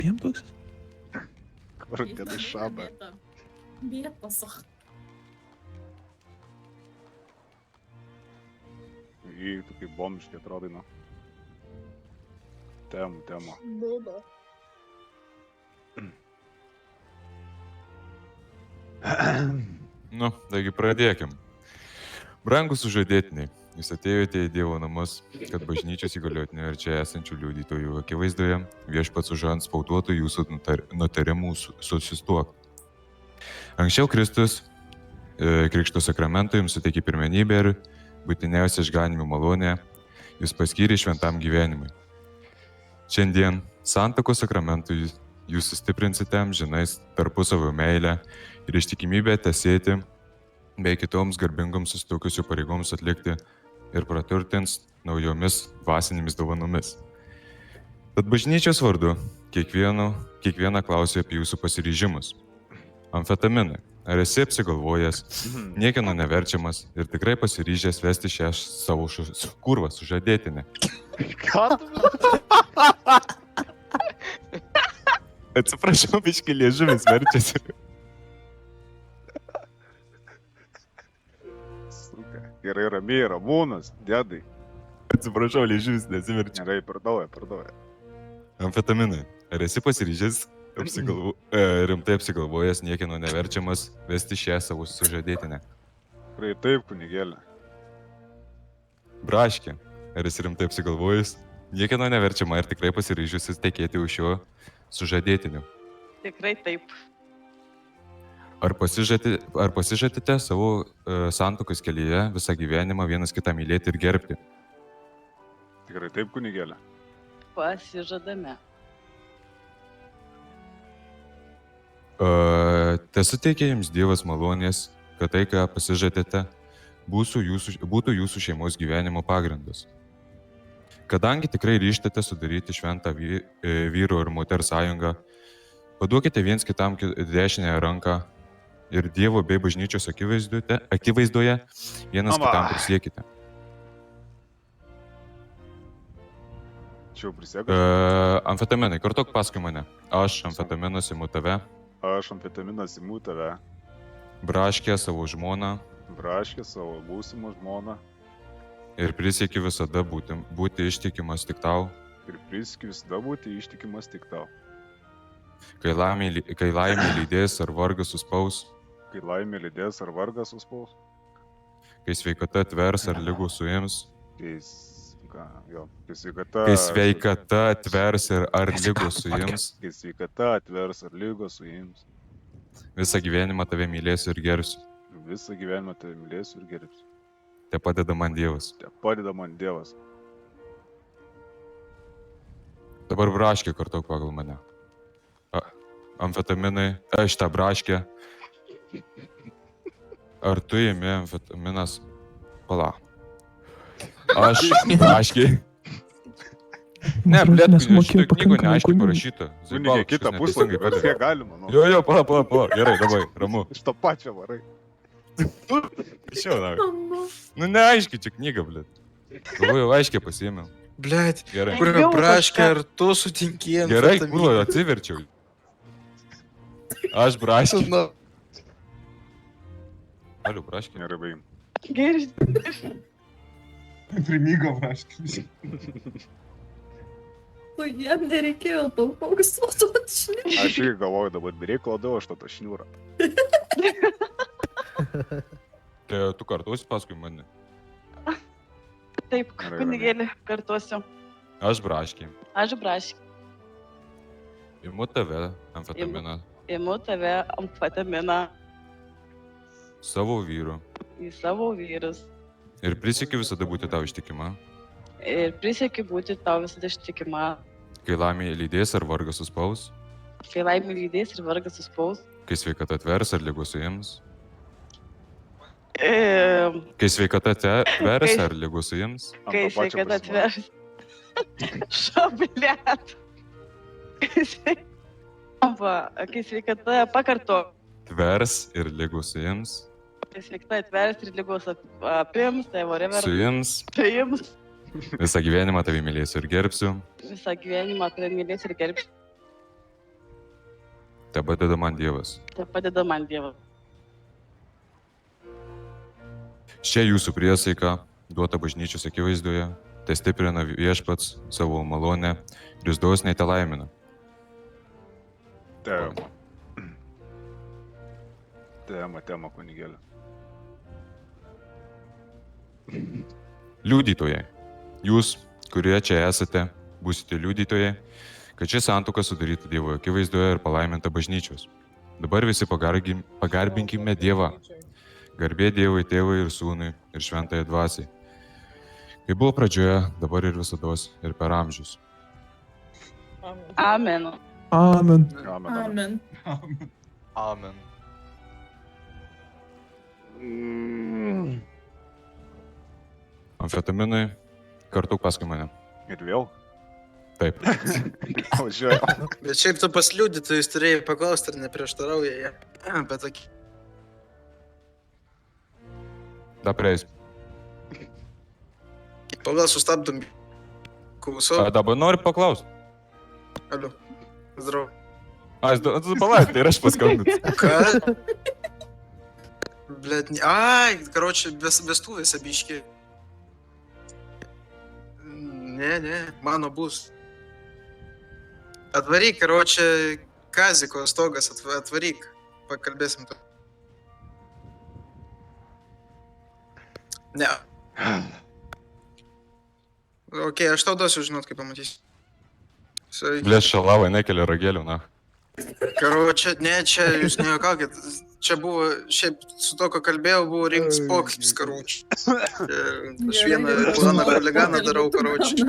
Piemtoks? Kada šaba. Bėtasach. Tu kaip bombiškai atrodai, nu. Tema. Būda. Nu, taigi pradėkim. Brangus sužadėtiniai, jūs atėjote į Dievo namus, kad bažnyčios įgaliotinių ir čia esančių liudytojų akivaizdoje viešpats užantspauduotų jūsų nutarimų susituokti. Anksčiau Kristus Krikšto sakramentu jums suteikė pirmenybę ir būtiniausia išganimų malonė jūs paskyrė šventam gyvenimui. Šiandien santuokos sakramentui jūs sustiprinsite amžinais tarpusavio meilę ir ištikimybę tesėti bei kitoms garbingoms susituokusių pareigoms atlikti ir praturtins naujomis dvasinėmis dovanomis. Tad bažnyčios vardu kiekvieną klausiu apie jūsų pasiryžimus. Amfetaminai, ar esi apsigalvojęs, niekieno neverčiamas ir tikrai pasiryžęs vesti šią savo kurvą sužadėtinę? Ką? Atsiprašau, biškį liežuvis verčiasi. Gerai, ramiai, ramūnas, dėdai. Atsiprašau, liežuvis nesiverčia. Gerai, pardavė. Amfetaminai, ar esi pasiryžęs rimtai apsigalvojęs, niekieno neverčiamas vesti šią savo sužadėtinę? Tikrai taip, kunigėlė. Braškė, ar esi rimtai apsigalvojęs, niekieno neverčiama ir tikrai pasiryžusis tekėti už šio sužadėtiniu? Tikrai taip. Ar pasižadite savo santuokos kelyje visą gyvenimą vienas kitą mylėti ir gerbti? Tikrai taip, kunigėlė. Pasižadame. Tesuteikia jums Dievas malonės, kad tai, ką pasižadėte, būtų jūsų šeimos gyvenimo pagrindas. Kadangi tikrai ryžtate sudaryti šventą vyro ir moters sąjungą, paduokite viens kitam dešinėje ranką ir Dievo bei bažnyčios akivaizdoje vienas kitam prisiekite. Čia jau prisiekas. Amfetaminai, kartok paskui mane. Aš amfetaminas imu tave. Aš amfetaminas imu tave. Braškę savo žmoną. Braškę savo būsimą žmoną. Ir prisiekiu visada būti ištikimas tik tau. Ir prisiekiu visada būti ištikimas tik tau. Kai laimė lydės ar vargas suspaus. Kai laimė lydės ar vargas suspaus. Kai sveikata atvers ar lygos suims. Kai sveikata atvers ar lygos suims. Kai sveikata atvers ar lygos suims. Visą gyvenimą tave mylėsiu ir gerbsiu. Visą gyvenimą tave mylėsiu ir gerbsiu. Te padeda man Dievas. Te padeda man Dievas. Dabar braškė kartok pagal mane. Amfetaminai, šitą braškę. Ar tu imi amfetaminas? Pala. Aš braškiai. Ne, blėt, šitą knygą neaiškiai parašyta. Kunigė, kitą puslapį, bet kiek galima. Jo, pala. Gerai, dabar, ramu. Iš to pačio varai. Šiau, nu neaiškiai čia knyga, blėt. Galvoju, aiškiai pasiėmiau. Blėt, Gerai. kur yra braškė, ar tu sutinkėjai? Gerai, kurva, atsiverčiau. Aš braškė. Aliu, braškė. Gerai, baigim. Gerai. Primygo braškė. Tu jam nereikėjo daug pagasuoti šniūrą. Aš irgi galvoju, dabar bereik labiau aš tą šniūrą. Tu kartuosi paskui mane. Taip, kunigėlį kartuosiu. Aš braškė. Aš braškė. Imu tave, amfetaminą, Imu tave amfetaminą savo vyru. Į savo vyrus. Ir prisiekiu visada būti tau ištikima. Ir prisiekiu būti tau visada ištikima. Kai laimė lydės ar vargas suspaus. Kai laimė lydės ir vargas suspaus. Kai sveikata atvers ar lygos suims. Kai Kai sveikata atvers ar lygos suims. sveikata atvers. Šablėt. Kai sveikata pakarto. Tvers ir lygos suims. Kai sveikata atvers ir lygos apims, tai whatever. Suims. Suims. Visą gyvenimą tave mylėsiu ir gerbsiu. Visą gyvenimą tave mylėsiu ir gerbsiu. te padeda man Dievas. Te padeda man Dievas. Šia jūsų priesaika, duota bažnyčios akivaizdoje, te stiprina viešpats savo malonę ir jūs dosniai te laimina. Tema, kunigėlė. Liudytojai, jūs, kurie čia esate, būsite liudytojai, kad ši santuoka sudaryta Dievo akivaizdoje ir palaiminta bažnyčios. Dabar visi pagarbinkime Dievą. Garbė Dievui, Tėvui ir Sūnui ir Šventajai Dvasiai. Kaip buvo pradžioje, dabar ir visados ir per amžius. Amen. Amen. Amen. Amen. Amen. Amfetaminai, kartu paskui mane. Ir vėl? Taip. Važiuoju. Bet šiaip tu pas liudytojus turėjai paklausti, ar neprieštarauja jie. Bet tokį. Da prieis. Pagal sustabdom. Klausau. Dabar noriu paklausti. Alio. Zdravo. Palauk, tai ir aš paskambinsiu. Ką? Blet, ai, karoči, vestuvėse biški. Ne, mano bus. Atvaryk, karoči, Kaziko stogas, atvaryk. Pakalbėsim to. Ne. Ok, aš tau duosiu žinot, kaip pamatysi. Blės šalavai, nekelia ragelių, na. Karoči, ne, čia jūs nejuokaukit. Čia buvo, šiaip su to, ko kalbėjau, buvo rimtas pokalbis, karoči. Aš vieną planą koleganą darau, karoči.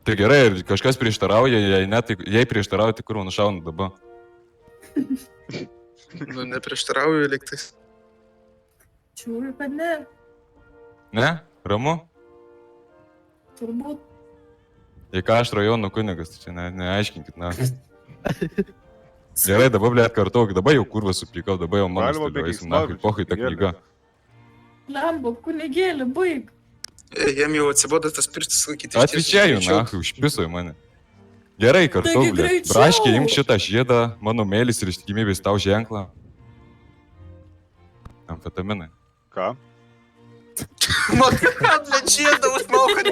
Tai gerai, ir kažkas prieštarauja, jei prieštarauja, tai kur man nušauna dabar. Nu, neprieštarauju liktais. Čiūriu, kad ne. Ne? Ramu? Turbūt. Jei ką aš rajono kunigas, tai čia neaiškinkit, na. Gerai, dabar blėt kartuok, dabar jau kurvą suplikau, dabar jau mano stiliuosim, na, kaip pohai ta knyga. Lembo, kunigėlė, baig. Jiem jau atsibodo tas pirštis laikyti. Atvičiaju, na, užpiso į mane. Gerai, kartuok, Taigi blėt. greičiau. Braškiai, imk šitą žiedą, mano mėlis ir ištikimybės tau ženklą. Amfetaminai. Ką? Man ką, blėt, žiedą užmauka.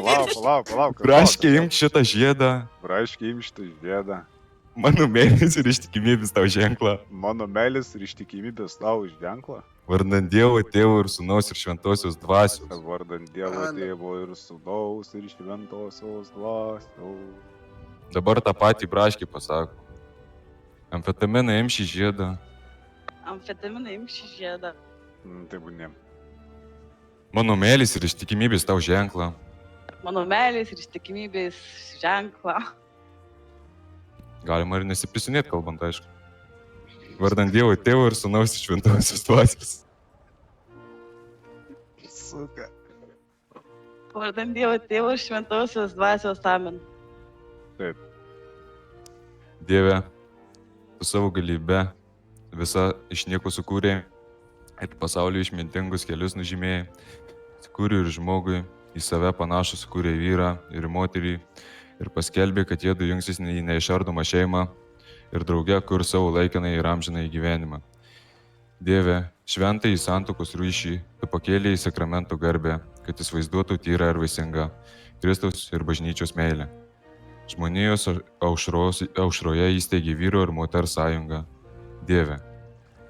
Palauk. Braškiai, imk šitą žiedą, Braškiai imk šitą žiedą. mano mėlis ir ištikimybės tau ženklą. Mano meilės ir ištikimybės tau ženklą. Vardant Dievo, Tėvo ir Sūnaus ir Šventosios Dvasios. Vardant Dievo, Tėvo ir Sūnaus ir Šventosios Dvasios. Dabar tą patį braškį pasako. Amfetaminą imk šį žiedą, Amfetaminą imk šį žiedą. Tai būnėm. mano mėlis ir ištikimybės tau ženklą. Mano meilės ir ištikimybės ženklą. Galima ir nesiprisinėti kalbant, aišku. Vardant Dievo, Tėvo ir Sūnaus ir Šventosios Dvasios. Suka. Vardant Dievo, Tėvo ir Šventosios Dvasios. Amen. Dieve, tu savo galybę visą iš nieko sukūrė ir pasaulio išmintingus kelius nužymėjai. Sukūrė ir žmogui, į save panašų sukūrė vyrą ir moterį ir paskelbė, kad jie du jungsis į neišardomą šeimą ir drauge kur savo laikinai ir amžinai gyvenimą. Dieve, šventai į santuokos ryšį, tu pakėlė į sakramento garbę, kad jis vaizduotų tyrą ir vaisingą Kristaus ir bažnyčios meilę. Žmonijos aušroje įsteigė vyro ir moters sąjungą. Dieve,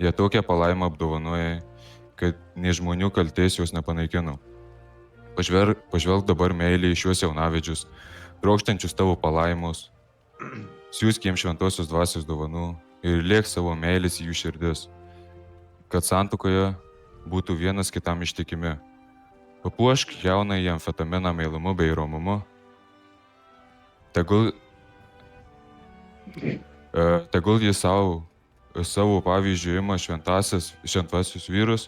jie tokią palaimą apdovanoja, kad nei žmonių kaltės jos nepanaikino. Pažvelk dabar meilį į šiuos jaunavedžius, trokštančius tavo palaimus, siūsk jiems Šventosios Dvasios dovanų ir liek savo meilės į jų širdis, kad santuokoje būtų vienas kitam ištikimi. Papuošk jaunąjį amfetaminą meilumu bei romumu. Tegul jis savo pavyzdžių ima šventasius vyrus,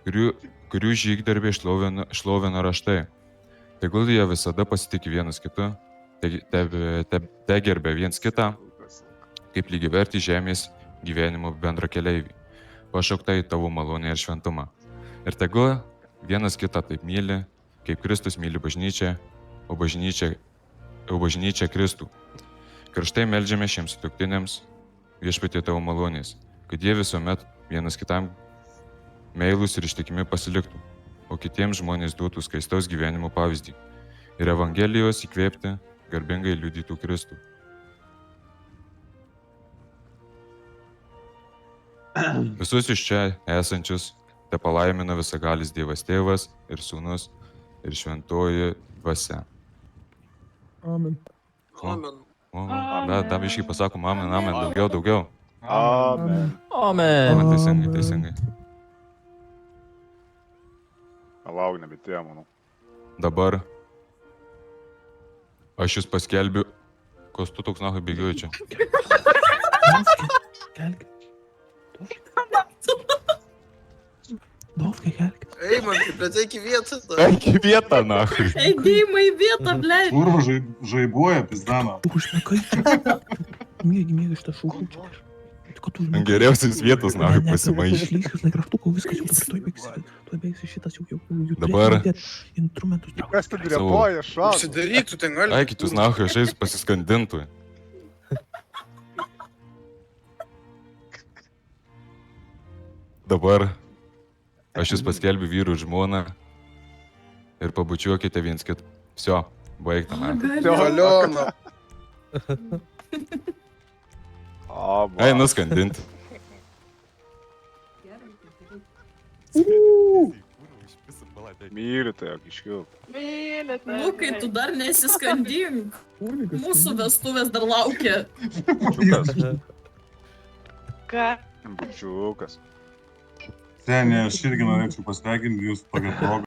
kurių žygdarbį šlovina raštai. Tegul jie visada pasitikė vienas kitu, te gerbė viens kitą, kaip lygiavertį žemės gyvenimo bendrakeleiviai, pašaukta į tavo malonę ir šventumą. Ir tegul vienas kitą taip myli, kaip Kristus myli bažnyčią, o bažnyčia Kristų. Karštai meldžiame šiems sutuoktiniams, viešpatie tavo malonės, kad jie visuomet vienas kitam meilus ir ištikimi pasiliktų, o kitiems žmonės duotų skaistaus gyvenimo pavyzdį ir Evangelijos įkvėpti garbingai liudytų Kristų. Visus iš čia esančius te palaimina visagalis Dievas Tėvas ir Sūnus ir Šventoji Dvasia. Amen. Amen. O, dar biškai pasakom amen, amen, daugiau. Amen. Amen. Teisingai. Lauk, nebetėjo, manau. Dabar aš jūs paskelbiu, kos tu toks nahai bėgioji čia. Kelk. Dovkai, kelk. Ей, man, блядь, eik į vietą. Eik į vietą, nahai. Eidėjimai į vietą, blėt. Kurva žaibuoja, pizdana. Užmekai. Mėgi šitą šūkų čia. Ant geriausios vietos, nahai, pasimaišė. Išlyskas laikraštuko, viskas jau dabar, tuoj baigsis šitas jau Dabar. Instrumentus. Kas tu drebuoja, šau? Užsidaryk, tu ten gali. Eik, jūs nahai, aš eisiu pasiskandintų. Dabar aš jūs paskelbiu vyrų ir žmoną ir pabučiuokite viens kitą. Vsio, baigta, nahai. Aliona. Ei, nuskandinti. Myliu tai, iškil. Myli tave. Lukai, tu dar nesiskandink. Mūsų vestuvės dar laukia. Ką? Bučiukas. Senė, aš irgi norėčiau pasveikinti jūs tokią progą.